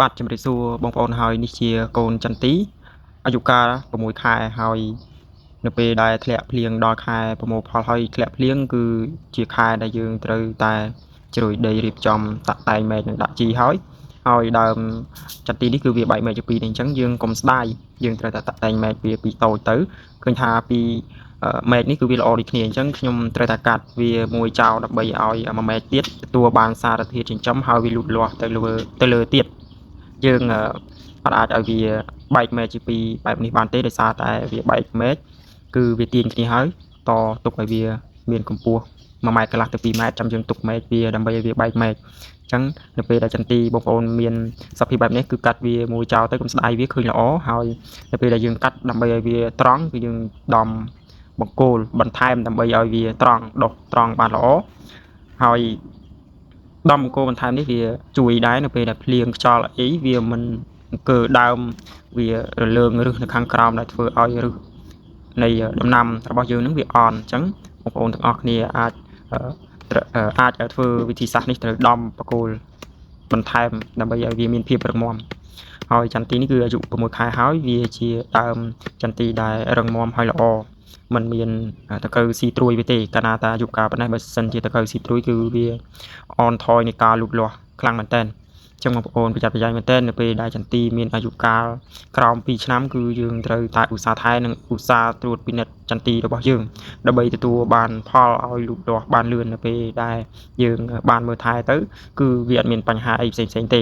បាទជំរាបសួរបងប្អូនហើយនេះជាកូនចន្ទីអាយុកាល6ខែហើយនៅពេលដែលធ្លាក់ភ្លៀងដល់ខែប្រមូលផលហើយធ្លាក់ភ្លៀងគឺជាខែដែលយើងត្រូវតែជ្រោយដីរៀបចំតាក់តែងមែកនិងដាក់ជីហើយដើមចន្ទីនេះគឺវាបែកមែកជាពីរអញ្ចឹងយើងកុំស្ដាយយើងត្រូវតែតាក់តែងមែកវាពីតូចទៅឃើញថាពីមែកនេះគឺវាល្អដូចគ្នាអញ្ចឹងខ្ញុំត្រូវតែកាត់វាមួយចោលដើម្បីឲ្យមួយមែកទៀតទទួលបានសារធាតុចិញ្ចឹមហើយវាលូតលាស់ទៅលើទៀតយើងអត់អាចឲ្យវាបែកមែកជាពីរបែបនេះបានទេដោយសារតែវាបែកមែកគឺវាទាញគ្នាហើយតទុកឲ្យវាមានកម្ពស់1ម៉ែត្រកន្លះទៅ2ម៉ែត្រចាំយើងទុកមែកវាដើម្បីឲ្យវាបែកមែកអញ្ចឹងនៅពេលដែលចន្ទីបងប្អូនមានសភាពបែបនេះគឺកាត់វាមួយចោលទៅកុំស្ដាយវាឃើញល្អហើយនៅពេលដែលយើងកាត់ដើម្បីឲ្យវាត្រង់គឺយើងដំបង្គោលបន្ថែមដើម្បីឲ្យវាត្រង់ដុះត្រង់បានល្អហើយដំបង្គោលបន្ថែមនេះវាជួយដែរនៅពេលដែលភ្លៀងខ្យល់អីវាមិនអង្គើដើមវារលើងរឹសនៅខាងក្រោមដែលធ្វើឲ្យរឹសនៃដំណាំរបស់យើងនឹងវាអន់អញ្ចឹងបងប្អូនទាំងអស់គ្នាអាចធ្វើវិធីសាស្ត្រនេះត្រូវដំបង្គោលបន្ថែមដើម្បីឲ្យវាមានភាពរឹងមាំហើយចន្ទីនេះគឺអាយុ6ខែហើយវាជាដើមចន្ទីដែលរឹងមាំហើយល្អมันមានតកៅស៊ីត្រួយវាទេកាលណាតាអាយុកាលប៉ុណ្ណេះបើសិនជាតកៅស៊ីត្រួយគឺវាអនថយនៃការលូតលាស់ខ្លាំងមែនតើចឹងបងប្អូនប្រយ័ត្នប្រយែងមែនតើនៅពេលដែលចន្ទីមានអាយុកាលក្រោម2ឆ្នាំគឺយើងត្រូវតែឧស្សាហ៍ថែនិងឧស្សាហ៍ត្រួតពិនិត្យចន្ទីរបស់យើងដើម្បីទទួលបានផលឲ្យលូតលាស់បានលឿននៅពេលដែលយើងបានមើលថែទៅគឺវាអត់មានបញ្ហាអីផ្សេងៗទេ